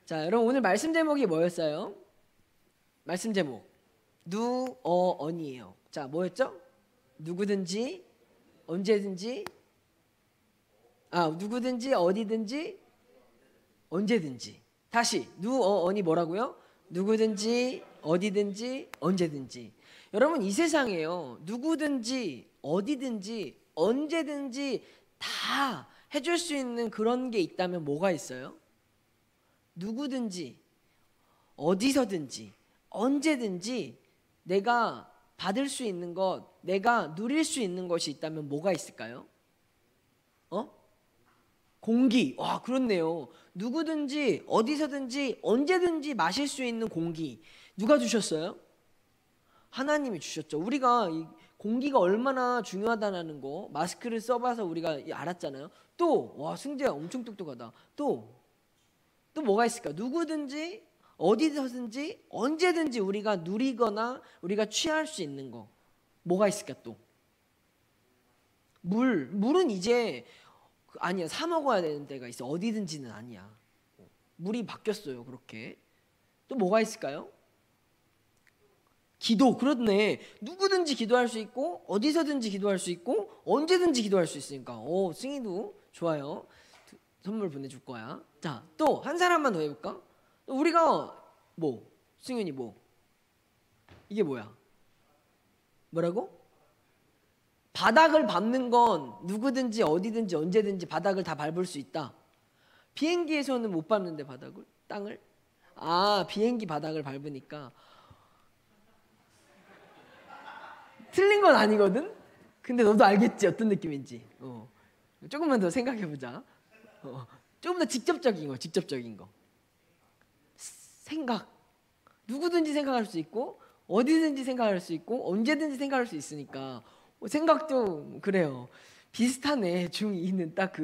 자, 여러분 오늘 말씀 제목이 뭐였어요? 말씀 제목 누어언이에요. 자, 뭐였죠? 누구든지 언제든지 누구든지 어디든지 언제든지. 다시 누어언이 뭐라고요? 누구든지 어디든지 언제든지. 여러분 이 세상에요, 누구든지 어디든지 언제든지 다 해줄 수 있는 그런 게 있다면 뭐가 있어요? 누구든지 어디서든지 언제든지 내가 받을 수 있는 것, 내가 누릴 수 있는 것이 있다면 뭐가 있을까요? 공기. 와, 그렇네요. 누구든지 어디서든지 언제든지 마실 수 있는 공기. 누가 주셨어요? 하나님이 주셨죠. 우리가 이 공기가 얼마나 중요하다는 거 마스크를 써봐서 우리가 알았잖아요. 또, 와, 승재야 엄청 똑똑하다. 또 뭐가 있을까? 누구든지 어디서든지 언제든지 우리가 누리거나 우리가 취할 수 있는 거 뭐가 있을까? 또 물은 이제 아니야, 사 먹어야 되는 때가 있어. 어디든지는 아니야. 물이 바뀌었어요. 그렇게. 또 뭐가 있을까요? 기도. 그렇네. 누구든지 기도할 수 있고 어디서든지 기도할 수 있고 언제든지 기도할 수 있으니까 승희도 좋아요. 선물 보내줄 거야. 자, 또 한 사람만 더 해볼까? 우리가 승윤이 이게 뭐야? 뭐라고? 바닥을 밟는 건 누구든지 어디든지 언제든지 바닥을 다 밟을 수 있다. 비행기에서는 못 밟는데 땅을? 비행기 바닥을 밟으니까. 틀린 건 아니거든? 근데 너도 알겠지 어떤 느낌인지. 조금만 더 생각해보자. 조금 더 직접적인 거. 생각. 누구든지 생각할 수 있고 어디든지 생각할 수 있고 언제든지 생각할 수 있으니까 생각도 그래요. 비슷하네. 중2는 딱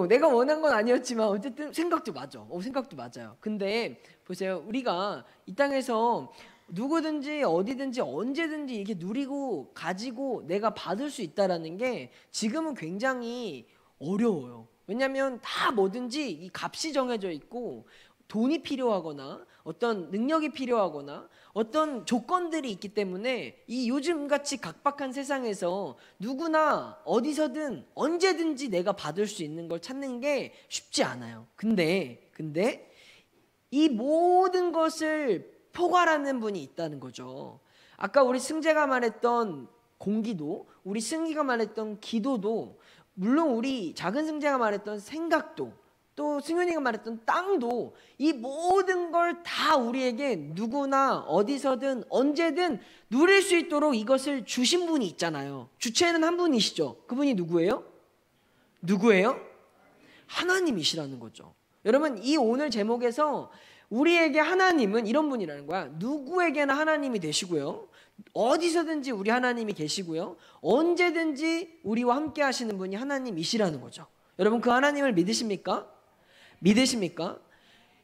내가 원한 건 아니었지만 어쨌든 생각도 맞아. 생각도 맞아요. 근데 보세요. 우리가 이 땅에서 누구든지 어디든지 언제든지 이렇게 누리고 가지고 내가 받을 수 있다라는 게 지금은 굉장히 어려워요. 왜냐하면 다 뭐든지 이 값이 정해져 있고 돈이 필요하거나 어떤 능력이 필요하거나 어떤 조건들이 있기 때문에 이 요즘같이 각박한 세상에서 누구나 어디서든 언제든지 내가 받을 수 있는 걸 찾는 게 쉽지 않아요. 근데 이 모든 것을 포괄하는 분이 있다는 거죠. 아까 우리 승재가 말했던 공기도, 우리 승희가 말했던 기도도, 물론 우리 작은 승재가 말했던 생각도, 또 승윤이가 말했던 땅도, 이 모든 걸 다 우리에게 누구나 어디서든 언제든 누릴 수 있도록 이것을 주신 분이 있잖아요. 주체는 한 분이시죠. 그분이 누구예요? 하나님이시라는 거죠. 여러분, 이 오늘 제목에서 우리에게 하나님은 이런 분이라는 거야. 누구에게나 하나님이 되시고요, 어디서든지 우리 하나님이 계시고요, 언제든지 우리와 함께 하시는 분이 하나님이시라는 거죠. 여러분, 그 하나님을 믿으십니까?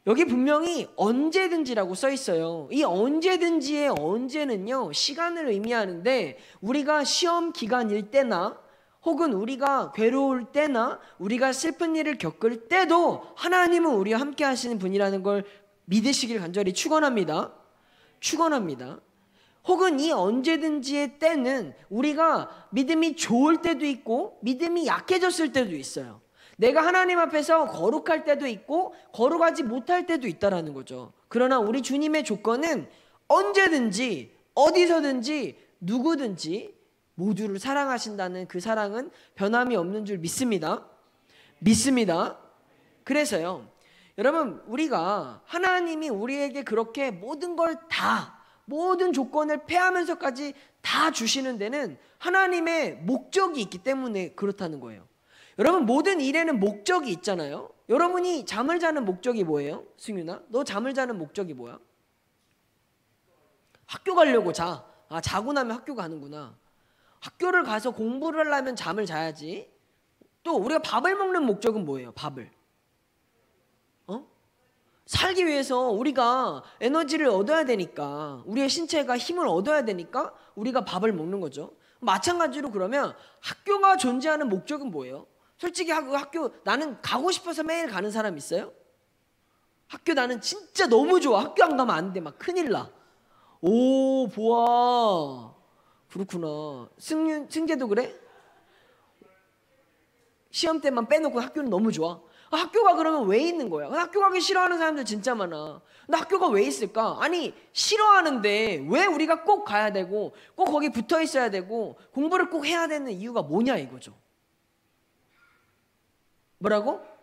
여기 분명히 언제든지라고 써 있어요. 이 언제든지의 언제는요, 시간을 의미하는데 우리가 시험 기간일 때나 혹은 우리가 괴로울 때나 우리가 슬픈 일을 겪을 때도 하나님은 우리와 함께 하시는 분이라는 걸 믿으시길 간절히 축원합니다. 혹은 이 언제든지의 때는 우리가 믿음이 좋을 때도 있고 믿음이 약해졌을 때도 있어요. 내가 하나님 앞에서 거룩할 때도 있고 거룩하지 못할 때도 있다라는 거죠. 그러나 우리 주님의 조건은 언제든지 어디서든지 누구든지 모두를 사랑하신다는 그 사랑은 변함이 없는 줄 믿습니다. 그래서요, 여러분, 우리가 하나님이 우리에게 그렇게 모든 걸 다, 모든 조건을 패하면서까지 다 주시는 데는 하나님의 목적이 있기 때문에 그렇다는 거예요. 여러분, 모든 일에는 목적이 있잖아요. 여러분이 잠을 자는 목적이 뭐예요? 승윤아, 너 잠을 자는 목적이 뭐야? 학교 가려고 자. 자고 나면 학교 가는구나. 학교를 가서 공부를 하려면 잠을 자야지. 또 우리가 밥을 먹는 목적은 뭐예요? 밥을 살기 위해서 우리가 에너지를 얻어야 되니까, 우리의 신체가 힘을 얻어야 되니까 우리가 밥을 먹는 거죠. 마찬가지로 그러면 학교가 존재하는 목적은 뭐예요? 솔직히 학교 나는 가고 싶어서 매일 가는 사람 있어요? 학교 나는 진짜 너무 좋아. 학교 안 가면 안 돼. 막 큰일 나. 오, 보아. 그렇구나. 승재도 그래? 시험 때만 빼놓고 학교는 너무 좋아. 학교가 그러면 왜 있는 거야? 학교 가기 싫어하는 사람들 진짜 많아. 근데 학교가 왜 있을까? 아니, 싫어하는데 왜 우리가 꼭 가야 되고 꼭 거기 붙어 있어야 되고 공부를 꼭 해야 되는 이유가 뭐냐 이거죠. 뭐라고?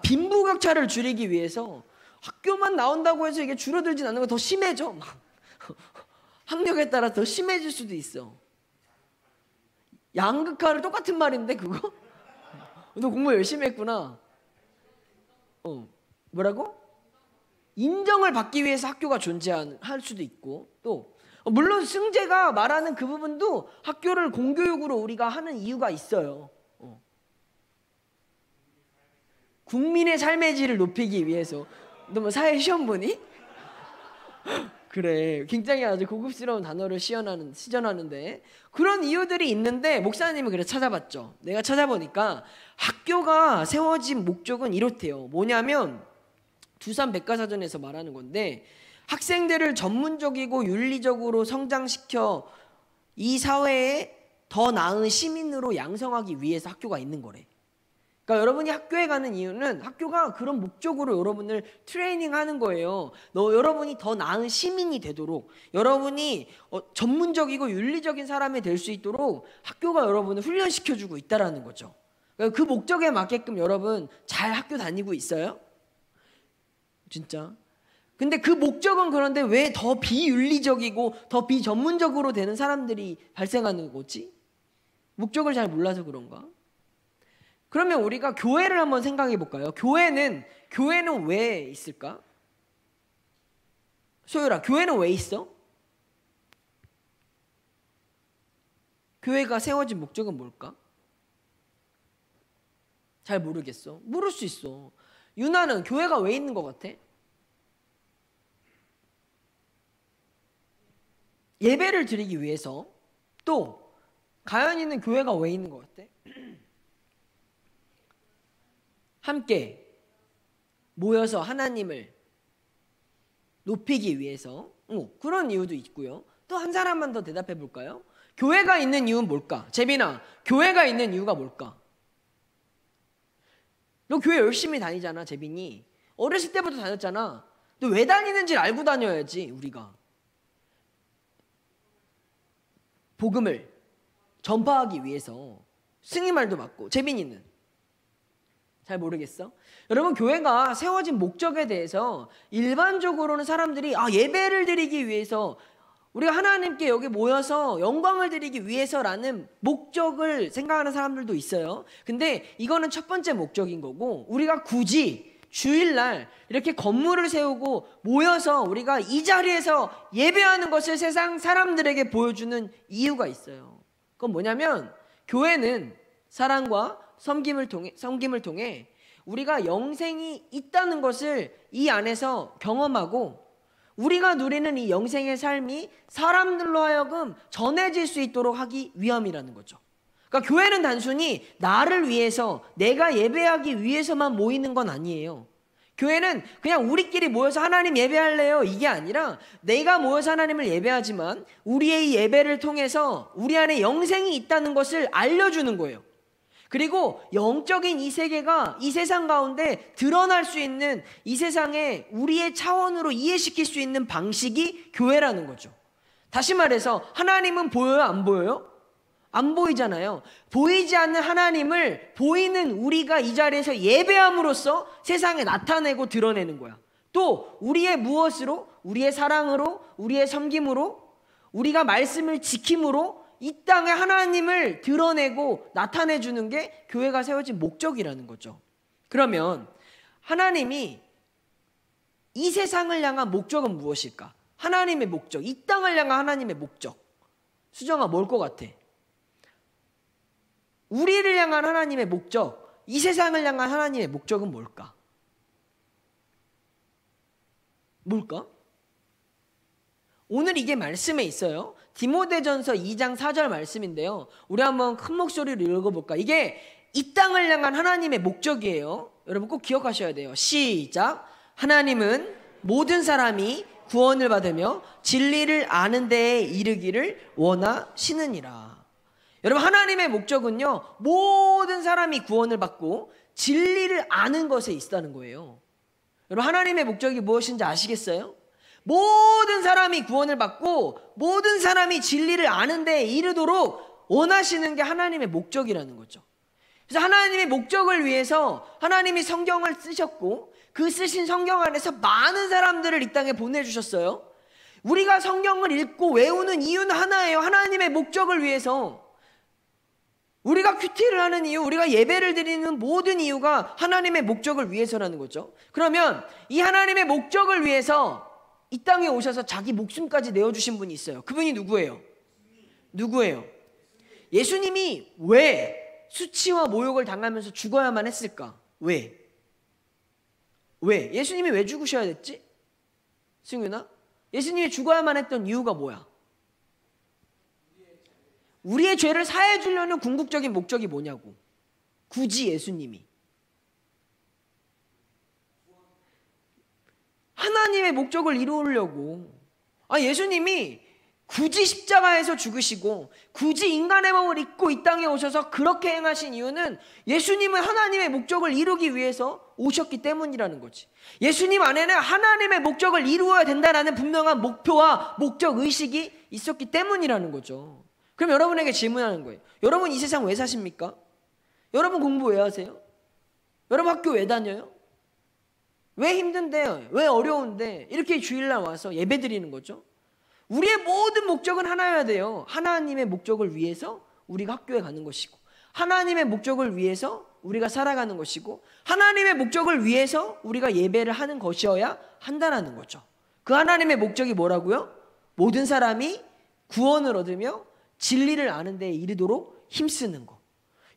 빈부격차를 줄이기 위해서. 학교만 나온다고 해서 이게 줄어들진 않는 거, 더 심해져. 학력에 따라 더 심해질 수도 있어. 양극화를 똑같은 말인데 그거? 너 공부 열심히 했구나. 뭐라고? 인정을 받기 위해서 학교가 존재할 수도 있고, 또 물론 승재가 말하는 그 부분도 학교를 공교육으로 우리가 하는 이유가 있어요. 국민의 삶의 질을 높이기 위해서. 너 뭐 사회 시험 보니? 그래, 굉장히 아주 고급스러운 단어를 시전하는데 그런 이유들이 있는데, 목사님은 그래 찾아봤죠. 내가 찾아보니까 학교가 세워진 목적은 이렇대요. 뭐냐면 두산 백과사전에서 말하는 건데, 학생들을 전문적이고 윤리적으로 성장시켜 이 사회에 더 나은 시민으로 양성하기 위해서 학교가 있는 거래. 그러니까 여러분이 학교에 가는 이유는 학교가 그런 목적으로 여러분을 트레이닝하는 거예요. 여러분이 더 나은 시민이 되도록, 여러분이 전문적이고 윤리적인 사람이 될 수 있도록 학교가 여러분을 훈련시켜주고 있다라는 거죠. 그러니까 그 목적에 맞게끔 여러분 잘 학교 다니고 있어요? 진짜? 근데 그 목적은, 그런데 왜 더 비윤리적이고 더 비전문적으로 되는 사람들이 발생하는 거지? 목적을 잘 몰라서 그런가? 그러면 우리가 교회를 한번 생각해 볼까요? 교회는 왜 있을까? 소율아, 교회는 왜 있어? 교회가 세워진 목적은 뭘까? 잘 모르겠어. 모를 수 있어. 유나는 교회가 왜 있는 것 같아? 예배를 드리기 위해서. 또 가연이는 교회가 왜 있는 것 같아? 함께 모여서 하나님을 높이기 위해서. 그런 이유도 있고요. 또 한 사람만 더 대답해 볼까요? 교회가 있는 이유는 뭘까? 재빈아, 교회가 있는 이유가 뭘까? 너 교회 열심히 다니잖아, 재빈이. 어렸을 때부터 다녔잖아. 너 왜 다니는지 알고 다녀야지. 우리가 복음을 전파하기 위해서. 승희 말도 맞고. 재빈이는 잘 모르겠어? 여러분, 교회가 세워진 목적에 대해서 일반적으로는 사람들이 예배를 드리기 위해서, 우리가 하나님께 여기 모여서 영광을 드리기 위해서라는 목적을 생각하는 사람들도 있어요. 근데 이거는 첫 번째 목적인 거고, 우리가 굳이 주일날 이렇게 건물을 세우고 모여서 우리가 이 자리에서 예배하는 것을 세상 사람들에게 보여주는 이유가 있어요. 그건 뭐냐면, 교회는 사랑과 섬김을 통해 우리가 영생이 있다는 것을 이 안에서 경험하고, 우리가 누리는 이 영생의 삶이 사람들로 하여금 전해질 수 있도록 하기 위함이라는 거죠. 그러니까 교회는 단순히 나를 위해서, 내가 예배하기 위해서만 모이는 건 아니에요. 교회는 그냥 우리끼리 모여서 하나님 예배할래요, 이게 아니라 내가 모여서 하나님을 예배하지만 우리의 이 예배를 통해서 우리 안에 영생이 있다는 것을 알려주는 거예요. 그리고 영적인 이 세계가 이 세상 가운데 드러날 수 있는, 이 세상에 우리의 차원으로 이해시킬 수 있는 방식이 교회라는 거죠. 다시 말해서 하나님은 보여요, 안 보여요? 안 보이잖아요. 보이지 않는 하나님을 보이는 우리가 이 자리에서 예배함으로써 세상에 나타내고 드러내는 거야. 또 우리의 무엇으로? 우리의 사랑으로, 우리의 섬김으로, 우리가 말씀을 지킴으로 이 땅에 하나님을 드러내고 나타내주는 게 교회가 세워진 목적이라는 거죠. 그러면 하나님이 이 세상을 향한 목적은 무엇일까? 하나님의 목적, 이 땅을 향한 하나님의 목적. 수정아, 뭘 것 같아? 우리를 향한 하나님의 목적, 이 세상을 향한 하나님의 목적은 뭘까? 뭘까? 오늘 이게 말씀에 있어요. 디모데전서 2장 4절 말씀인데요. 우리 한번 큰 목소리로 읽어볼까? 이게 이 땅을 향한 하나님의 목적이에요. 여러분 꼭 기억하셔야 돼요. 시작. 하나님은 모든 사람이 구원을 받으며 진리를 아는 데에 이르기를 원하시느니라. 여러분, 하나님의 목적은요, 모든 사람이 구원을 받고 진리를 아는 것에 있다는 거예요. 여러분, 하나님의 목적이 무엇인지 아시겠어요? 모든 사람이 구원을 받고 모든 사람이 진리를 아는 데에 이르도록 원하시는 게 하나님의 목적이라는 거죠. 그래서 하나님의 목적을 위해서 하나님이 성경을 쓰셨고 그 쓰신 성경 안에서 많은 사람들을 이 땅에 보내주셨어요. 우리가 성경을 읽고 외우는 이유는 하나예요. 하나님의 목적을 위해서. 우리가 큐티를 하는 이유, 우리가 예배를 드리는 모든 이유가 하나님의 목적을 위해서라는 거죠. 그러면 이 하나님의 목적을 위해서 이 땅에 오셔서 자기 목숨까지 내어주신 분이 있어요. 그분이 누구예요? 누구예요? 예수님이 왜 수치와 모욕을 당하면서 죽어야만 했을까? 왜? 예수님이 왜 죽으셔야 됐지? 승윤아? 예수님이 죽어야만 했던 이유가 뭐야? 우리의 죄를 사해 주려는 궁극적인 목적이 뭐냐고. 굳이 예수님이 하나님의 목적을 이루려고. 예수님이 굳이 십자가에서 죽으시고 굳이 인간의 몸을 입고 이 땅에 오셔서 그렇게 행하신 이유는 예수님은 하나님의 목적을 이루기 위해서 오셨기 때문이라는 거지. 예수님 안에는 하나님의 목적을 이루어야 된다라는 분명한 목표와 목적 의식이 있었기 때문이라는 거죠. 그럼 여러분에게 질문하는 거예요. 여러분 이 세상 왜 사십니까? 여러분 공부 왜 하세요? 여러분 학교 왜 다녀요? 왜 힘든데, 왜 어려운데 이렇게 주일날 와서 예배 드리는 거죠? 우리의 모든 목적은 하나여야 돼요. 하나님의 목적을 위해서 우리가 학교에 가는 것이고, 하나님의 목적을 위해서 우리가 살아가는 것이고, 하나님의 목적을 위해서 우리가 예배를 하는 것이어야 한다는 거죠. 그 하나님의 목적이 뭐라고요? 모든 사람이 구원을 얻으며 진리를 아는 데에 이르도록 힘쓰는 것.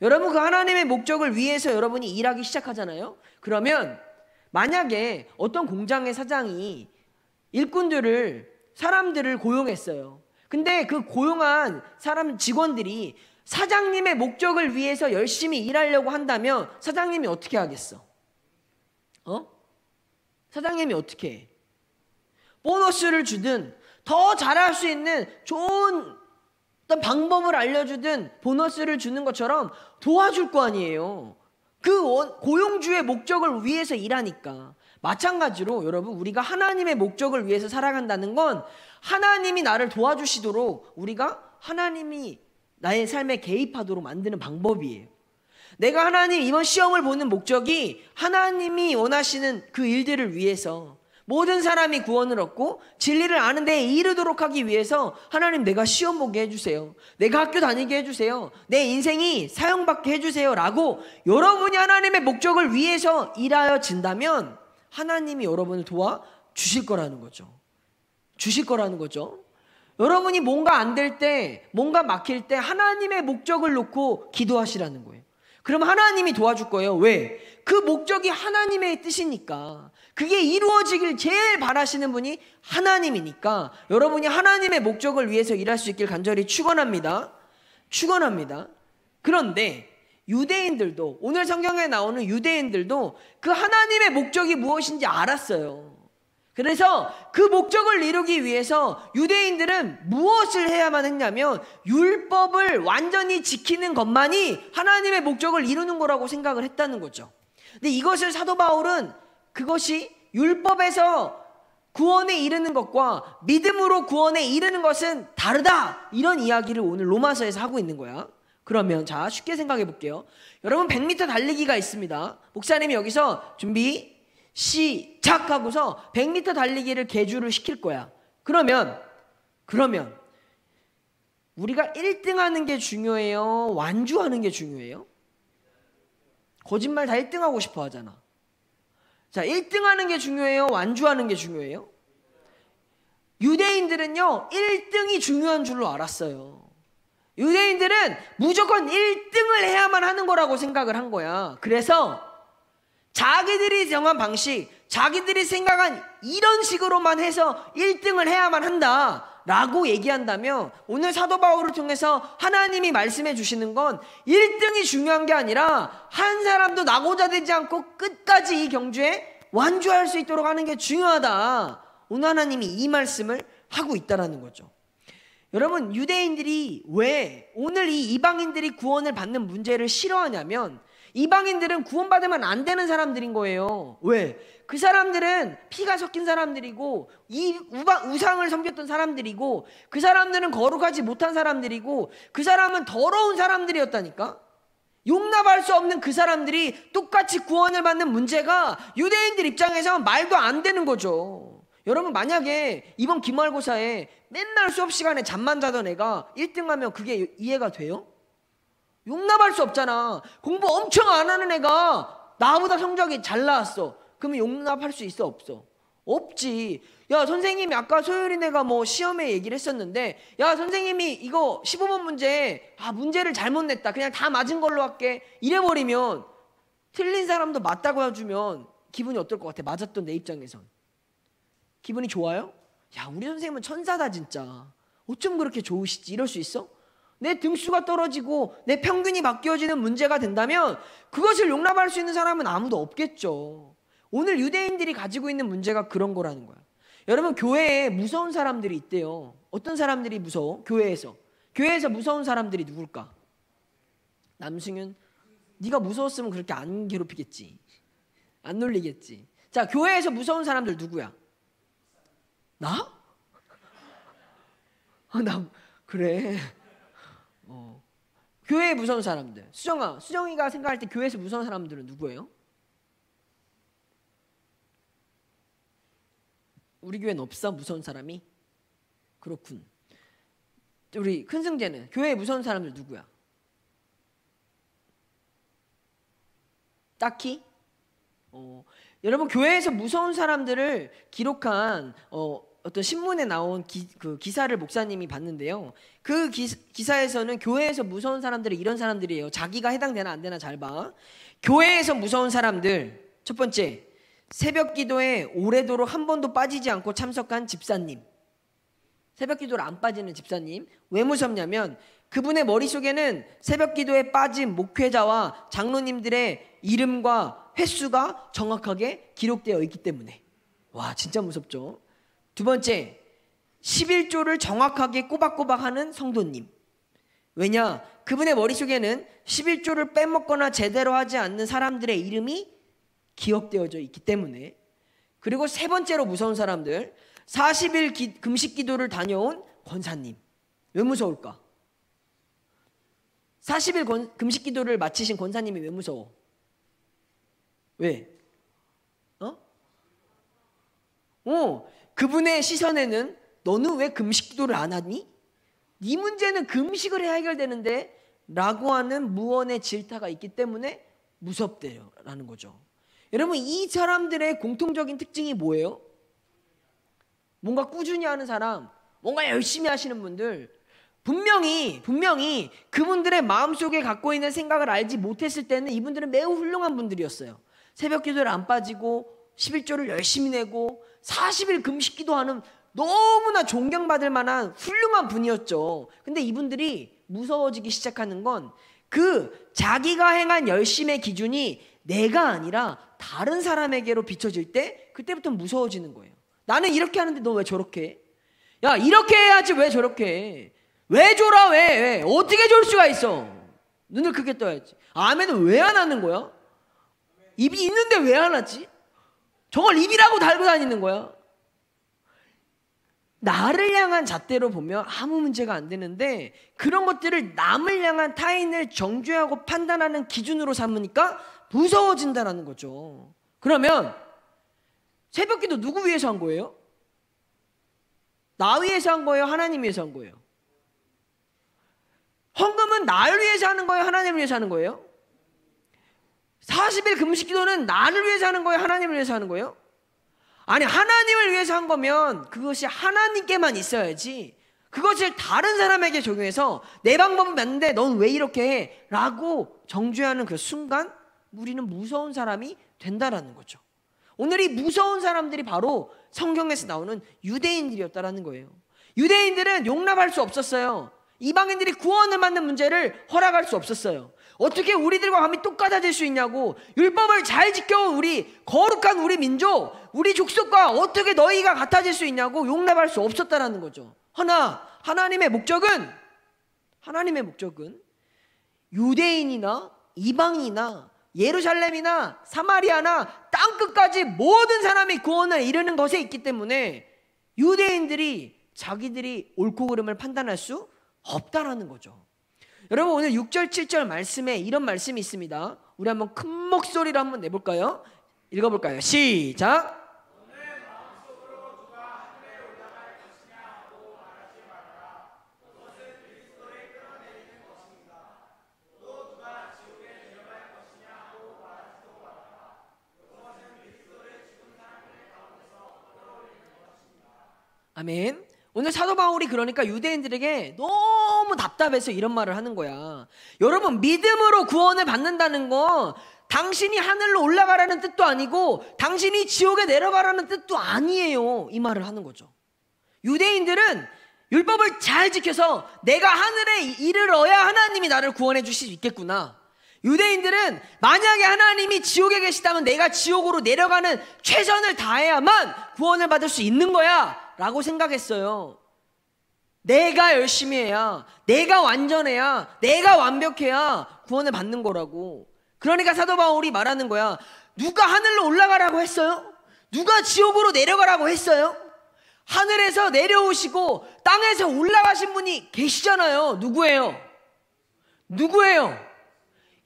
여러분, 그 하나님의 목적을 위해서 여러분이 일하기 시작하잖아요. 그러면 만약에 어떤 공장의 사장이 사람들을 고용했어요. 근데 그 고용한 직원들이 사장님의 목적을 위해서 열심히 일하려고 한다면 사장님이 어떻게 하겠어? 사장님이 어떻게 해? 보너스를 주든 더 잘할 수 있는 좋은 어떤 방법을 알려주든 보너스를 주는 것처럼 도와줄 거 아니에요. 그 고용주의 목적을 위해서 일하니까. 마찬가지로 여러분, 우리가 하나님의 목적을 위해서 살아간다는 건 하나님이 나를 도와주시도록 우리가 하나님이 나의 삶에 개입하도록 만드는 방법이에요. 내가 하나님 이번 시험을 보는 목적이 하나님이 원하시는 그 일들을 위해서 모든 사람이 구원을 얻고 진리를 아는 데에 이르도록 하기 위해서 하나님 내가 시험 보게 해주세요. 내가 학교 다니게 해주세요. 내 인생이 사용받게 해주세요 라고 여러분이 하나님의 목적을 위해서 일하여진다면 하나님이 여러분을 도와주실 거라는 거죠. 주실 거라는 거죠. 여러분이 뭔가 안 될 때, 뭔가 막힐 때 하나님의 목적을 놓고 기도하시라는 거예요. 그럼 하나님이 도와줄 거예요. 왜? 그 목적이 하나님의 뜻이니까. 그게 이루어지길 제일 바라시는 분이 하나님이니까 여러분이 하나님의 목적을 위해서 일할 수 있길 간절히 축원합니다. 그런데 유대인들도, 오늘 성경에 나오는 유대인들도 그 하나님의 목적이 무엇인지 알았어요. 그래서 그 목적을 이루기 위해서 유대인들은 무엇을 해야만 했냐면 율법을 완전히 지키는 것만이 하나님의 목적을 이루는 거라고 생각을 했다는 거죠. 근데 이것을 사도 바울은 그것이 율법에서 구원에 이르는 것과 믿음으로 구원에 이르는 것은 다르다, 이런 이야기를 오늘 로마서에서 하고 있는 거야. 그러면 자, 쉽게 생각해 볼게요. 여러분 100m 달리기가 있습니다. 목사님이 여기서 준비 시작하고서 100m 달리기를 계주를 시킬 거야. 그러면 우리가 1등하는 게 중요해요? 완주하는 게 중요해요? 거짓말 다 1등하고 싶어 하잖아. 자, 1등하는 게 중요해요? 완주하는 게 중요해요? 유대인들은요 1등이 중요한 줄로 알았어요. 유대인들은 무조건 1등을 해야만 하는 거라고 생각을 한 거야. 그래서 자기들이 정한 방식, 자기들이 생각한 이런 식으로만 해서 1등을 해야만 한다 라고 얘기한다면 오늘 사도 바울을 통해서 하나님이 말씀해 주시는 건 1등이 중요한 게 아니라 한 사람도 낙오자 되지 않고 끝까지 이 경주에 완주할 수 있도록 하는 게 중요하다. 오늘 하나님이 이 말씀을 하고 있다라는 거죠. 여러분, 유대인들이 왜 오늘 이 이방인들이 구원을 받는 문제를 싫어하냐면 이방인들은 구원받으면 안 되는 사람들인 거예요. 왜? 그 사람들은 피가 섞인 사람들이고 이 우상을 섬겼던 사람들이고 그 사람들은 거룩하지 못한 사람들이고 그 사람은 더러운 사람들이었다니까. 용납할 수 없는 그 사람들이 똑같이 구원을 받는 문제가 유대인들 입장에서 말도 안 되는 거죠. 여러분, 만약에 이번 기말고사에 맨날 수업 시간에 잠만 자던 애가 1등하면 그게 이해가 돼요? 용납할 수 없잖아. 공부 엄청 안 하는 애가 나보다 성적이 잘 나왔어. 그러면 용납할 수 있어, 없어? 없지. 야, 선생님이 아까 소율이 내가 뭐 시험에 얘기를 했었는데, 야, 선생님이 이거 15번 문제를 잘못 냈다. 그냥 다 맞은 걸로 할게. 이래버리면 틀린 사람도 맞다고 해주면 기분이 어떨 것 같아? 맞았던 내 입장에선 기분이 좋아요? 야, 우리 선생님은 천사다 진짜. 어쩜 그렇게 좋으시지? 이럴 수 있어? 내 등수가 떨어지고 내 평균이 바뀌어지는 문제가 된다면 그것을 용납할 수 있는 사람은 아무도 없겠죠. 오늘 유대인들이 가지고 있는 문제가 그런 거라는 거야. 여러분, 교회에 무서운 사람들이 있대요. 어떤 사람들이 무서워? 교회에서 무서운 사람들이 누굴까? 남승윤, 네가 무서웠으면 그렇게 안 괴롭히겠지. 안 놀리겠지. 자, 교회에서 무서운 사람들 누구야? 나? 나 그래. 교회에 무서운 사람들. 수정이가 생각할 때 교회에서 무서운 사람들은 누구예요? 우리 교회는 없어? 무서운 사람이? 그렇군. 우리 큰승재는 교회에 무서운 사람들 누구야? 딱히? 여러분, 교회에서 무서운 사람들을 기록한 어떤 신문에 나온 기사를 목사님이 봤는데요. 그 기사에서는 교회에서 무서운 사람들이 이런 사람들이에요. 자기가 해당되나 안 되나 잘 봐. 교회에서 무서운 사람들. 첫 번째, 새벽 기도에 오래도록 한 번도 빠지지 않고 참석한 집사님. 새벽 기도를 안 빠지는 집사님. 왜 무섭냐면 그분의 머릿속에는 새벽 기도에 빠진 목회자와 장로님들의 이름과 횟수가 정확하게 기록되어 있기 때문에. 와, 진짜 무섭죠. 두 번째, 11조를 정확하게 꼬박꼬박 하는 성도님. 왜냐? 그분의 머릿속에는 11조를 빼먹거나 제대로 하지 않는 사람들의 이름이 기억되어져 있기 때문에. 그리고 세 번째로 무서운 사람들, 40일 금식 기도를 다녀온 권사님. 왜 무서울까? 40일 금식 기도를 마치신 권사님이 왜 무서워? 왜? 그분의 시선에는 너는 왜 금식 기도를 안 하니? 네 문제는 금식을 해야 해결되는데 라고 하는 무언의 질타가 있기 때문에 무섭대요 라는 거죠. 여러분, 이 사람들의 공통적인 특징이 뭐예요? 뭔가 꾸준히 하는 사람, 뭔가 열심히 하시는 분들, 분명히 그분들의 마음속에 갖고 있는 생각을 알지 못했을 때는 이분들은 매우 훌륭한 분들이었어요. 새벽 기도를 안 빠지고 11조를 열심히 내고 40일 금식 기도하는 너무나 존경받을 만한 훌륭한 분이었죠. 근데 이분들이 무서워지기 시작하는 건 그 자기가 행한 열심의 기준이 내가 아니라 다른 사람에게로 비춰질 때 그때부터 무서워지는 거예요. 나는 이렇게 하는데 너 왜 저렇게 해? 야, 이렇게 해야지 왜 저렇게 해? 왜 졸아? 왜? 어떻게 졸 수가 있어? 눈을 크게 떠야지. 아멘은 왜 안 하는 거야? 입이 있는데 왜 안 하지? 저걸 입이라고 달고 다니는 거야. 나를 향한 잣대로 보면 아무 문제가 안 되는데 그런 것들을 남을 향한 타인을 정죄하고 판단하는 기준으로 삼으니까 무서워진다는 거죠. 그러면 새벽기도 누구 위해서 한 거예요? 나 위해서 한 거예요? 하나님 위해서 한 거예요? 헌금은 나를 위해서 하는 거예요? 하나님을 위해서 하는 거예요? 40일 금식기도는 나를 위해서 하는 거예요? 하나님을 위해서 하는 거예요? 아니, 하나님을 위해서 한 거면 그것이 하나님께만 있어야지 그것을 다른 사람에게 적용해서 내 방법은 맞는데 넌 왜 이렇게 해? 라고 정죄하는 그 순간 우리는 무서운 사람이 된다라는 거죠. 오늘 이 무서운 사람들이 바로 성경에서 나오는 유대인들이었다라는 거예요. 유대인들은 용납할 수 없었어요. 이방인들이 구원을 받는 문제를 허락할 수 없었어요. 어떻게 우리들과 감히 똑같아질 수 있냐고. 율법을 잘 지켜온 우리, 거룩한 우리 민족, 우리 족속과 어떻게 너희가 같아질 수 있냐고 용납할 수 없었다라는 거죠. 허나 하나님의 목적은 유대인이나 이방인이나 예루살렘이나 사마리아나 땅끝까지 모든 사람이 구원을 이루는 것에 있기 때문에 유대인들이 자기들이 옳고 그름을 판단할 수 없다라는 거죠. 여러분, 오늘 6절 7절 말씀에 이런 말씀이 있습니다. 우리 한번 큰 목소리로 한번 내볼까요? 읽어볼까요? 시작. 아멘. 오늘 사도 바울이 그러니까 유대인들에게 너무 답답해서 이런 말을 하는 거야. 여러분, 믿음으로 구원을 받는다는 건 당신이 하늘로 올라가라는 뜻도 아니고 당신이 지옥에 내려가라는 뜻도 아니에요. 이 말을 하는 거죠. 유대인들은 율법을 잘 지켜서 내가 하늘에 이르러야 하나님이 나를 구원해 주실 수 있겠구나. 유대인들은 만약에 하나님이 지옥에 계시다면 내가 지옥으로 내려가는 최선을 다해야만 구원을 받을 수 있는 거야 라고 생각했어요. 내가 열심히 해야, 내가 완전해야, 내가 완벽해야 구원을 받는 거라고. 그러니까 사도 바울이 말하는 거야. 누가 하늘로 올라가라고 했어요? 누가 지옥으로 내려가라고 했어요? 하늘에서 내려오시고 땅에서 올라가신 분이 계시잖아요. 누구예요?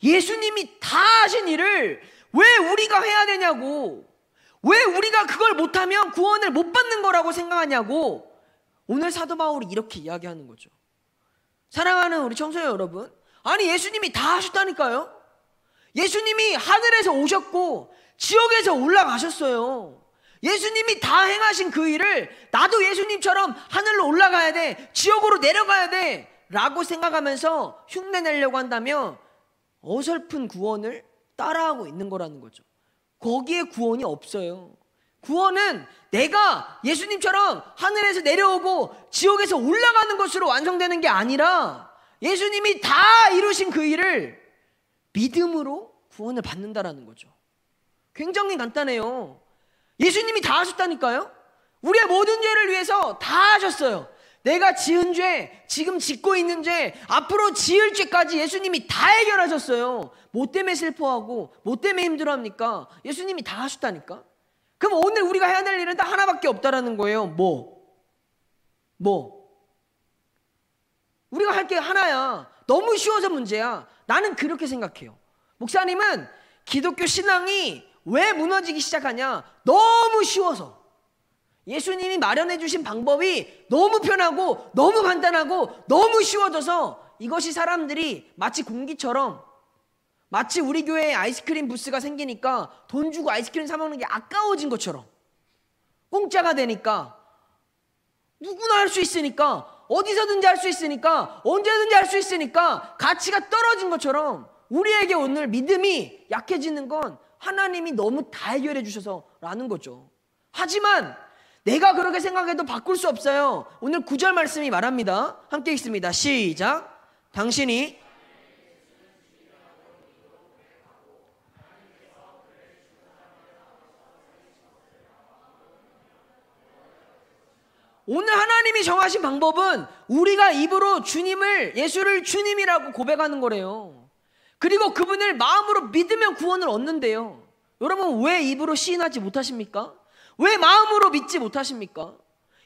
예수님이 다 하신 일을 왜 우리가 해야 되냐고. 왜 우리가 그걸 못하면 구원을 못 받는 거라고 생각하냐고. 오늘 사도 바울이 이렇게 이야기하는 거죠. 사랑하는 우리 청소년 여러분, 아니 예수님이 다 하셨다니까요. 예수님이 하늘에서 오셨고 지옥에서 올라가셨어요. 예수님이 다 행하신 그 일을 나도 예수님처럼 하늘로 올라가야 돼, 지옥으로 내려가야 돼 라고 생각하면서 흉내내려고 한다면 어설픈 구원을 따라하고 있는 거라는 거죠. 거기에 구원이 없어요. 구원은 내가 예수님처럼 하늘에서 내려오고 지옥에서 올라가는 것으로 완성되는 게 아니라 예수님이 다 이루신 그 일을 믿음으로 구원을 받는다라는 거죠. 굉장히 간단해요. 예수님이 다 하셨다니까요. 우리의 모든 죄를 위해서 다 하셨어요. 내가 지은 죄, 지금 짓고 있는 죄, 앞으로 지을 죄까지 예수님이 다 해결하셨어요. 뭐 때문에 슬퍼하고 뭐 때문에 힘들어합니까? 예수님이 다 하셨다니까. 그럼 오늘 우리가 해야 될 일은 딱 하나밖에 없다라는 거예요. 우리가 할 게 하나야. 너무 쉬워서 문제야. 나는 그렇게 생각해요. 목사님은 기독교 신앙이 왜 무너지기 시작하냐? 너무 쉬워서. 예수님이 마련해 주신 방법이 너무 편하고 너무 간단하고 너무 쉬워져서 이것이 사람들이 마치 공기처럼, 마치 우리 교회에 아이스크림 부스가 생기니까 돈 주고 아이스크림 사 먹는 게 아까워진 것처럼, 공짜가 되니까 누구나 할 수 있으니까, 어디서든지 할 수 있으니까, 언제든지 할 수 있으니까 가치가 떨어진 것처럼 우리에게 오늘 믿음이 약해지는 건 하나님이 너무 다 해결해 주셔서라는 거죠. 하지만 내가 그렇게 생각해도 바꿀 수 없어요. 오늘 9절 말씀이 말합니다. 함께 읽습니다. 시작. 당신이 오늘 하나님이 정하신 방법은 우리가 입으로 주님을, 예수를 주님이라고 고백하는 거래요. 그리고 그분을 마음으로 믿으면 구원을 얻는데요. 여러분, 왜 입으로 시인하지 못하십니까? 왜 마음으로 믿지 못하십니까?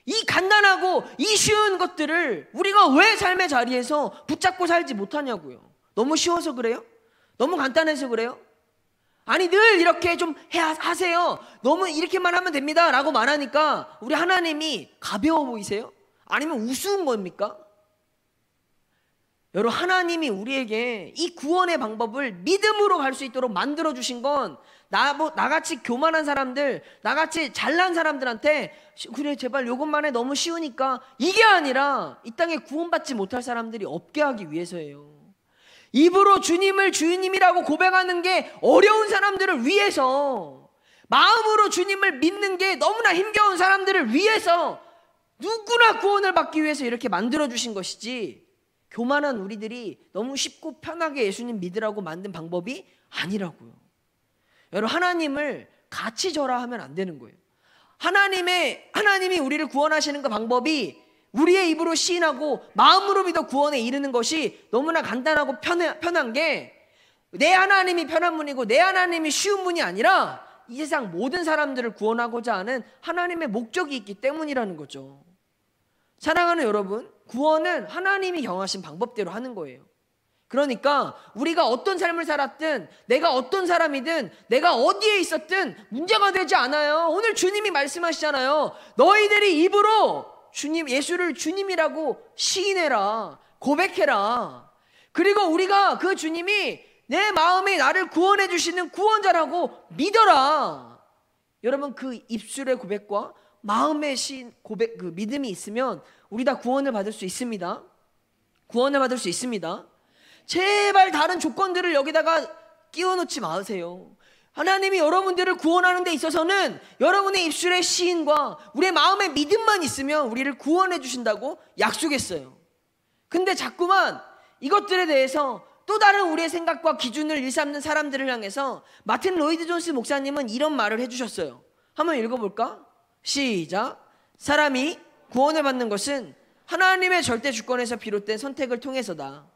이 간단하고 이 쉬운 것들을 우리가 왜 삶의 자리에서 붙잡고 살지 못하냐고요. 너무 쉬워서 그래요? 너무 간단해서 그래요? 아니, 늘 이렇게 좀 하세요. 너무 이렇게만 하면 됩니다 라고 말하니까 우리 하나님이 가벼워 보이세요? 아니면 우스운 겁니까? 여러분, 하나님이 우리에게 이 구원의 방법을 믿음으로 갈 수 있도록 만들어 주신 건 나같이 교만한 사람들, 나같이 잘난 사람들한테 그래 제발 요것만 해, 너무 쉬우니까, 이게 아니라 이 땅에 구원받지 못할 사람들이 없게 하기 위해서예요. 입으로 주님을 주님이라고 고백하는 게 어려운 사람들을 위해서, 마음으로 주님을 믿는 게 너무나 힘겨운 사람들을 위해서 누구나 구원을 받기 위해서 이렇게 만들어주신 것이지 교만한 우리들이 너무 쉽고 편하게 예수님 믿으라고 만든 방법이 아니라고요. 여러분, 하나님을 같이 절하하면 안 되는 거예요. 하나님이 우리를 구원하시는 그 방법이 우리의 입으로 시인하고 마음으로 믿어 구원에 이르는 것이 너무나 간단하고 편한 게, 내 하나님이 편한 분이고 내 하나님이 쉬운 분이 아니라 이 세상 모든 사람들을 구원하고자 하는 하나님의 목적이 있기 때문이라는 거죠. 사랑하는 여러분, 구원은 하나님이 정하신 방법대로 하는 거예요. 그러니까 우리가 어떤 삶을 살았든, 내가 어떤 사람이든, 내가 어디에 있었든 문제가 되지 않아요. 오늘 주님이 말씀하시잖아요. 너희들이 입으로 예수를 주님이라고 시인해라, 고백해라. 그리고 우리가 그 주님이 내 마음에 나를 구원해 주시는 구원자라고 믿어라. 여러분, 그 입술의 고백과 마음의 고백, 그 믿음이 있으면 우리 다 구원을 받을 수 있습니다. 구원을 받을 수 있습니다. 제발 다른 조건들을 여기다가 끼워 넣지 마세요. 하나님이 여러분들을 구원하는 데 있어서는 여러분의 입술의 시인과 우리의 마음의 믿음만 있으면 우리를 구원해 주신다고 약속했어요. 근데 자꾸만 이것들에 대해서 또 다른 우리의 생각과 기준을 일삼는 사람들을 향해서 마틴 로이드 존스 목사님은 이런 말을 해주셨어요. 한번 읽어볼까? 시작. 사람이 구원을 받는 것은 하나님의 절대 주권에서 비롯된 선택을 통해서다.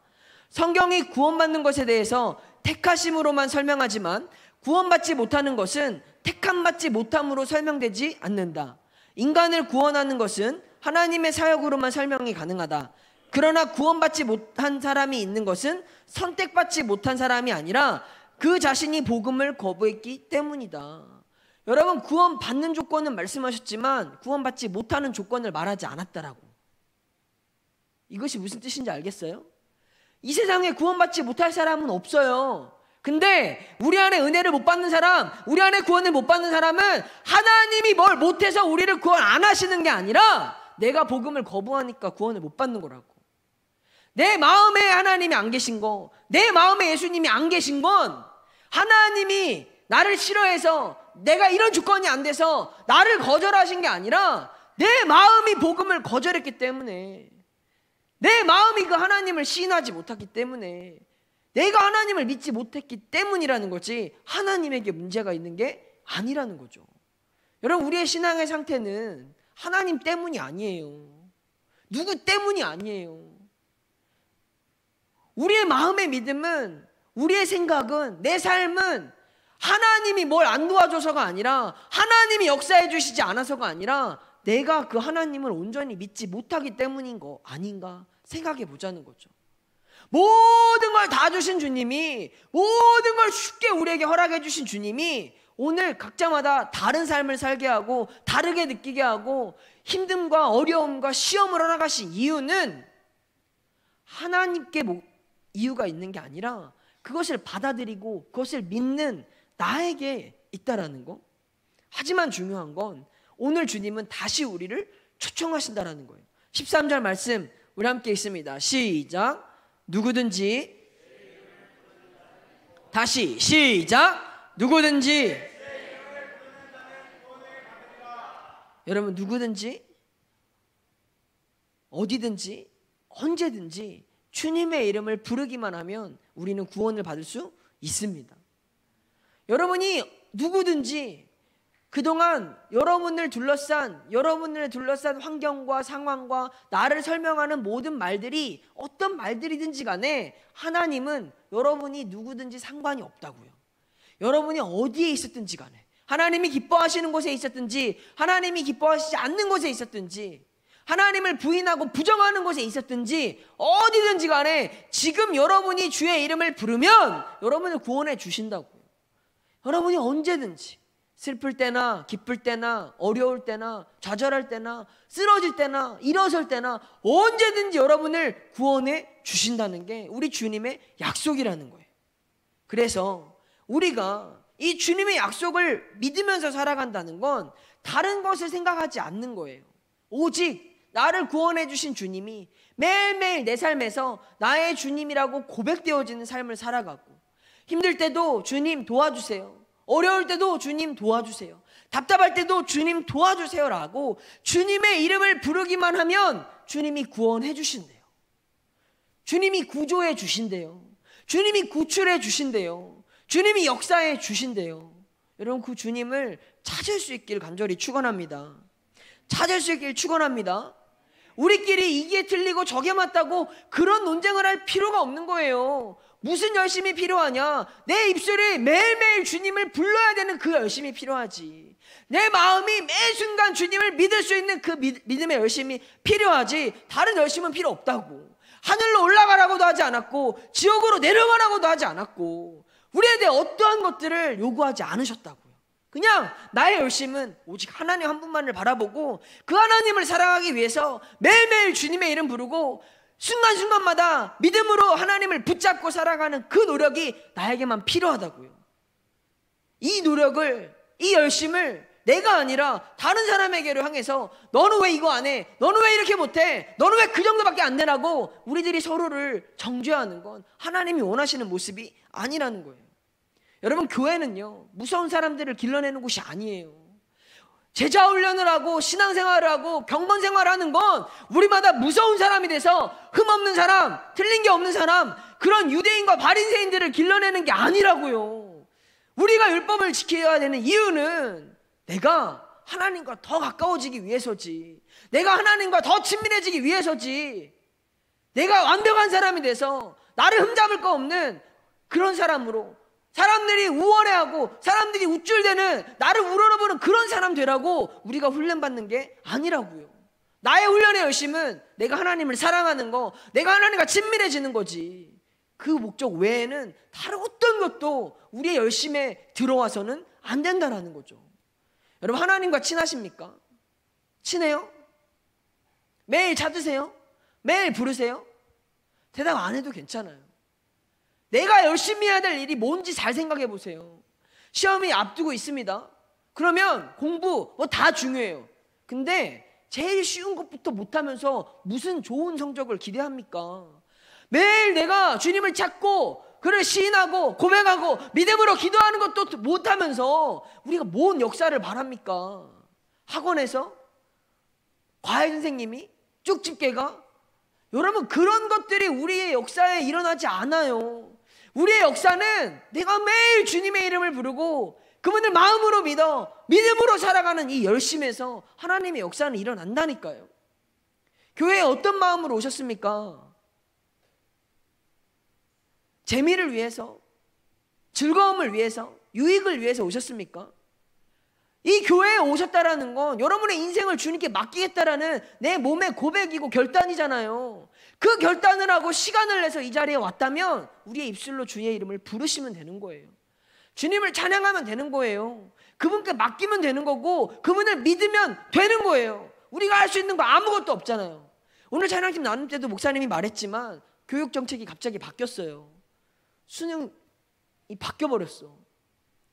성경이 구원받는 것에 대해서 택하심으로만 설명하지만 구원받지 못하는 것은 택함받지 못함으로 설명되지 않는다. 인간을 구원하는 것은 하나님의 사역으로만 설명이 가능하다. 그러나 구원받지 못한 사람이 있는 것은 선택받지 못한 사람이 아니라 그 자신이 복음을 거부했기 때문이다. 여러분, 구원받는 조건은 말씀하셨지만 구원받지 못하는 조건을 말하지 않았다라고. 이것이 무슨 뜻인지 알겠어요? 이 세상에 구원받지 못할 사람은 없어요. 근데 우리 안에 은혜를 못 받는 사람, 우리 안에 구원을 못 받는 사람은 하나님이 뭘 못해서 우리를 구원 안 하시는 게 아니라 내가 복음을 거부하니까 구원을 못 받는 거라고. 내 마음에 하나님이 안 계신 거, 내 마음에 예수님이 안 계신 건 하나님이 나를 싫어해서 내가 이런 조건이 안 돼서 나를 거절하신 게 아니라 내 마음이 복음을 거절했기 때문에, 내 마음이 그 하나님을 시인하지 못했기 때문에, 내가 하나님을 믿지 못했기 때문이라는 거지 하나님에게 문제가 있는 게 아니라는 거죠. 여러분, 우리의 신앙의 상태는 하나님 때문이 아니에요. 누구 때문이 아니에요. 우리의 마음의 믿음은, 우리의 생각은, 내 삶은 하나님이 뭘 안 도와줘서가 아니라, 하나님이 역사해 주시지 않아서가 아니라 내가 그 하나님을 온전히 믿지 못하기 때문인 거 아닌가 생각해 보자는 거죠. 모든 걸 다 주신 주님이, 모든 걸 쉽게 우리에게 허락해 주신 주님이 오늘 각자마다 다른 삶을 살게 하고 다르게 느끼게 하고 힘듦과 어려움과 시험을 허락하신 이유는 하나님께 이유가 있는 게 아니라 그것을 받아들이고 그것을 믿는 나에게 있다라는 거. 하지만 중요한 건 오늘 주님은 다시 우리를 초청하신다라는 거예요. 13절 말씀 우리 함께 읽습니다. 시작. 누구든지, 다시 시작. 누구든지, 여러분, 누구든지 어디든지 언제든지 주님의 이름을 부르기만 하면 우리는 구원을 받을 수 있습니다. 여러분이 누구든지 그동안 여러분을 둘러싼 환경과 상황과 나를 설명하는 모든 말들이 어떤 말들이든지 간에 하나님은 여러분이 누구든지 상관이 없다고요. 여러분이 어디에 있었든지 간에, 하나님이 기뻐하시는 곳에 있었든지 하나님이 기뻐하시지 않는 곳에 있었든지, 하나님을 부인하고 부정하는 곳에 있었든지 어디든지 간에 지금 여러분이 주의 이름을 부르면 여러분을 구원해 주신다고요. 여러분이 언제든지 슬플 때나 기쁠 때나 어려울 때나 좌절할 때나 쓰러질 때나 일어설 때나 언제든지 여러분을 구원해 주신다는 게 우리 주님의 약속이라는 거예요. 그래서 우리가 이 주님의 약속을 믿으면서 살아간다는 건 다른 것을 생각하지 않는 거예요. 오직 나를 구원해 주신 주님이 매일매일 내 삶에서 나의 주님이라고 고백되어지는 삶을 살아가고, 힘들 때도 주님 도와주세요, 어려울 때도 주님 도와주세요, 답답할 때도 주님 도와주세요라고 주님의 이름을 부르기만 하면 주님이 구원해 주신대요. 주님이 구조해 주신대요. 주님이 구출해 주신대요. 주님이 역사해 주신대요. 여러분, 그 주님을 찾을 수 있길 간절히 축원합니다. 찾을 수 있길 축원합니다. 우리끼리 이게 틀리고 저게 맞다고 그런 논쟁을 할 필요가 없는 거예요. 무슨 열심이 필요하냐? 내 입술이 매일매일 주님을 불러야 되는 그 열심이 필요하지. 내 마음이 매 순간 주님을 믿을 수 있는 그 믿음의 열심이 필요하지. 다른 열심은 필요 없다고. 하늘로 올라가라고도 하지 않았고 지옥으로 내려가라고도 하지 않았고 우리에 대해 어떠한 것들을 요구하지 않으셨다고요. 그냥 나의 열심은 오직 하나님 한 분만을 바라보고 그 하나님을 사랑하기 위해서 매일매일 주님의 이름 부르고 순간순간마다 믿음으로 하나님을 붙잡고 살아가는 그 노력이 나에게만 필요하다고요. 이 노력을, 이 열심을 내가 아니라 다른 사람에게로 향해서 너는 왜 이거 안 해? 너는 왜 이렇게 못해? 너는 왜 그 정도밖에 안 되라고 우리들이 서로를 정죄하는 건 하나님이 원하시는 모습이 아니라는 거예요. 여러분, 교회는요 무서운 사람들을 길러내는 곳이 아니에요. 제자 훈련을 하고 신앙생활을 하고 경건생활을 하는 건 우리마다 무서운 사람이 돼서 흠없는 사람, 틀린 게 없는 사람, 그런 유대인과 바리새인들을 길러내는 게 아니라고요. 우리가 율법을 지켜야 되는 이유는 내가 하나님과 더 가까워지기 위해서지, 내가 하나님과 더 친밀해지기 위해서지, 내가 완벽한 사람이 돼서 나를 흠잡을 거 없는 그런 사람으로, 사람들이 우월해하고 사람들이 우쭐대는 나를 우러러보는 그런 사람 되라고 우리가 훈련받는 게 아니라고요. 나의 훈련의 열심은 내가 하나님을 사랑하는 거, 내가 하나님과 친밀해지는 거지. 그 목적 외에는 다른 어떤 것도 우리의 열심에 들어와서는 안 된다라는 거죠. 여러분, 하나님과 친하십니까? 친해요? 매일 찾으세요? 매일 부르세요? 대답 안 해도 괜찮아요. 내가 열심히 해야 될 일이 뭔지 잘 생각해 보세요. 시험이 앞두고 있습니다. 그러면 공부 뭐 다 중요해요. 근데 제일 쉬운 것부터 못하면서 무슨 좋은 성적을 기대합니까? 매일 내가 주님을 찾고 그를 시인하고 고백하고 믿음으로 기도하는 것도 못하면서 우리가 뭔 역사를 바랍니까? 학원에서? 과외 선생님이? 쪽집게가? 여러분, 그런 것들이 우리의 역사에 일어나지 않아요. 우리의 역사는 내가 매일 주님의 이름을 부르고 그분을 마음으로 믿어 믿음으로 살아가는 이 열심에서 하나님의 역사는 일어난다니까요. 교회에 어떤 마음으로 오셨습니까? 재미를 위해서, 즐거움을 위해서, 유익을 위해서 오셨습니까? 이 교회에 오셨다라는 건 여러분의 인생을 주님께 맡기겠다라는 내 몸의 고백이고 결단이잖아요. 그 결단을 하고 시간을 내서 이 자리에 왔다면 우리의 입술로 주의 이름을 부르시면 되는 거예요. 주님을 찬양하면 되는 거예요. 그분께 맡기면 되는 거고 그분을 믿으면 되는 거예요. 우리가 할 수 있는 거 아무것도 없잖아요. 오늘 찬양팀 나눌 때도 목사님이 말했지만 교육 정책이 갑자기 바뀌었어요. 수능이 바뀌어버렸어.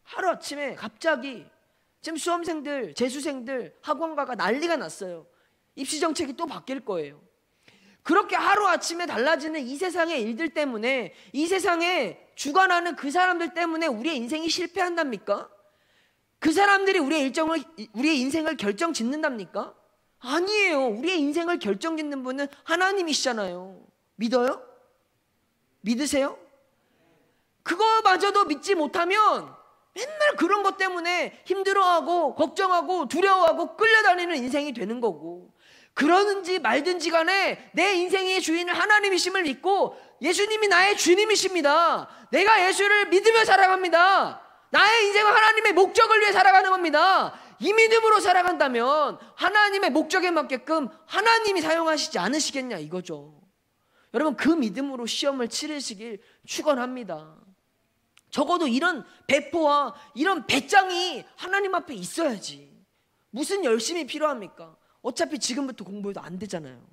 하루아침에 갑자기 지금 수험생들, 재수생들, 학원가가 난리가 났어요. 입시 정책이 또 바뀔 거예요. 그렇게 하루아침에 달라지는 이 세상의 일들 때문에, 이 세상에 주관하는 그 사람들 때문에 우리의 인생이 실패한답니까? 그 사람들이 우리의 인생을 결정짓는답니까? 아니에요. 우리의 인생을 결정짓는 분은 하나님이시잖아요. 믿어요? 믿으세요? 그거마저도 믿지 못하면 맨날 그런 것 때문에 힘들어하고 걱정하고 두려워하고 끌려다니는 인생이 되는 거고, 그러는지 말든지 간에 내 인생의 주인은 하나님이심을 믿고 예수님이 나의 주님이십니다. 내가 예수를 믿으며 살아갑니다. 나의 인생은 하나님의 목적을 위해 살아가는 겁니다. 이 믿음으로 살아간다면 하나님의 목적에 맞게끔 하나님이 사용하시지 않으시겠냐 이거죠. 여러분, 그 믿음으로 시험을 치르시길 축원합니다. 적어도 이런 배포와 이런 배짱이 하나님 앞에 있어야지. 무슨 열심이 필요합니까? 어차피 지금부터 공부해도 안 되잖아요.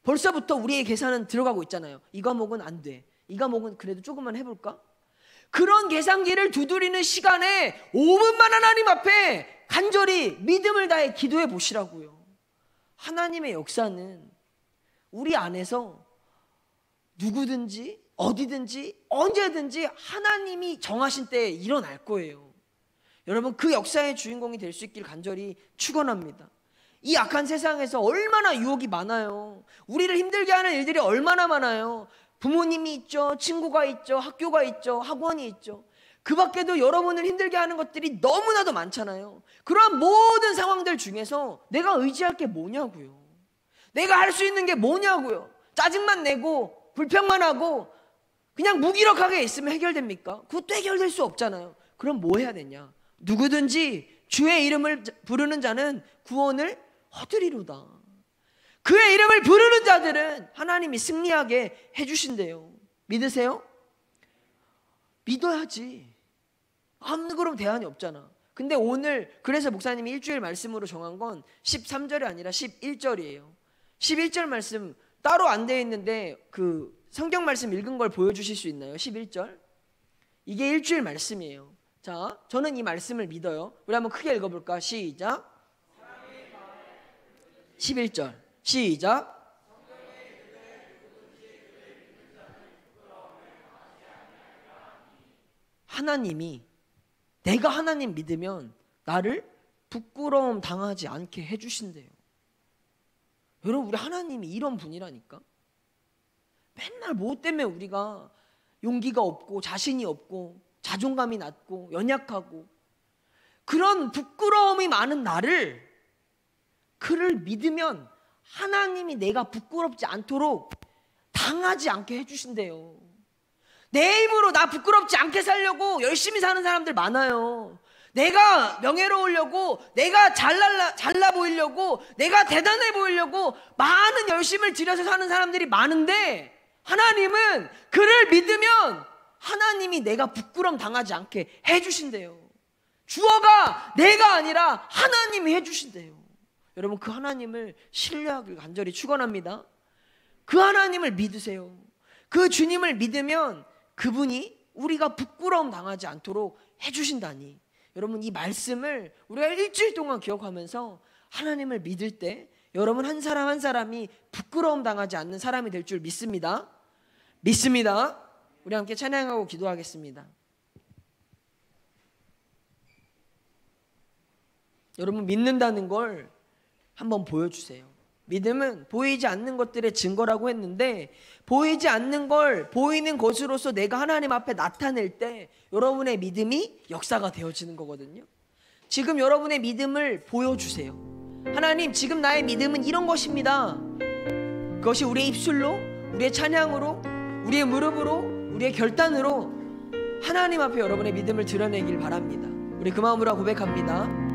벌써부터 우리의 계산은 들어가고 있잖아요. 이 과목은 안 돼. 이 과목은 그래도 조금만 해볼까? 그런 계산기를 두드리는 시간에 5분만 하나님 앞에 간절히 믿음을 다해 기도해 보시라고요. 하나님의 역사는 우리 안에서 누구든지 어디든지 언제든지 하나님이 정하신 때에 일어날 거예요. 여러분 그 역사의 주인공이 될 수 있길 간절히 축원합니다. 이 악한 세상에서 얼마나 유혹이 많아요. 우리를 힘들게 하는 일들이 얼마나 많아요. 부모님이 있죠, 친구가 있죠, 학교가 있죠, 학원이 있죠. 그 밖에도 여러분을 힘들게 하는 것들이 너무나도 많잖아요. 그러한 모든 상황들 중에서 내가 의지할 게 뭐냐고요. 내가 할 수 있는 게 뭐냐고요. 짜증만 내고 불평만 하고 그냥 무기력하게 있으면 해결됩니까? 그것도 해결될 수 없잖아요. 그럼 뭐 해야 되냐? 누구든지 주의 이름을 부르는 자는 구원을 얻으리로다. 그의 이름을 부르는 자들은 하나님이 승리하게 해주신대요. 믿으세요? 믿어야지. 아무런 대안이 없잖아. 근데 오늘 그래서 목사님이 일주일 말씀으로 정한 건 13절이 아니라 11절이에요. 11절 말씀 따로 안 되어 있는데 그 성경 말씀 읽은 걸 보여주실 수 있나요? 11절. 이게 일주일 말씀이에요. 자, 저는 이 말씀을 믿어요. 우리 한번 크게 읽어볼까? 시작. 11절 시작. 하나님이 내가 하나님 믿으면 나를 부끄러움 당하지 않게 해주신대요. 여러분 우리 하나님이 이런 분이라니까. 맨날 뭐 때문에 우리가 용기가 없고 자신이 없고 자존감이 낮고 연약하고 그런 부끄러움이 많은 나를 그를 믿으면 하나님이 내가 부끄럽지 않도록 당하지 않게 해주신대요. 내 힘으로 나 부끄럽지 않게 살려고 열심히 사는 사람들 많아요. 내가 명예로우려고, 내가 잘나 보이려고, 내가 대단해 보이려고 많은 열심을 들여서 사는 사람들이 많은데 하나님은 그를 믿으면 하나님이 내가 부끄럼 당하지 않게 해주신대요. 주어가 내가 아니라 하나님이 해주신대요. 여러분 그 하나님을 신뢰하길 간절히 축원합니다. 그 하나님을 믿으세요. 그 주님을 믿으면 그분이 우리가 부끄러움 당하지 않도록 해주신다니. 여러분 이 말씀을 우리가 일주일 동안 기억하면서 하나님을 믿을 때 여러분 한 사람 한 사람이 부끄러움 당하지 않는 사람이 될 줄 믿습니다. 믿습니다. 우리 함께 찬양하고 기도하겠습니다. 여러분 믿는다는 걸 한번 보여주세요. 믿음은 보이지 않는 것들의 증거라고 했는데 보이지 않는 걸 보이는 것으로서 내가 하나님 앞에 나타낼 때 여러분의 믿음이 역사가 되어지는 거거든요. 지금 여러분의 믿음을 보여주세요. 하나님 지금 나의 믿음은 이런 것입니다. 그것이 우리의 입술로, 우리의 찬양으로, 우리의 무릎으로, 우리의 결단으로 하나님 앞에 여러분의 믿음을 드러내길 바랍니다. 우리 그 마음으로 고백합니다.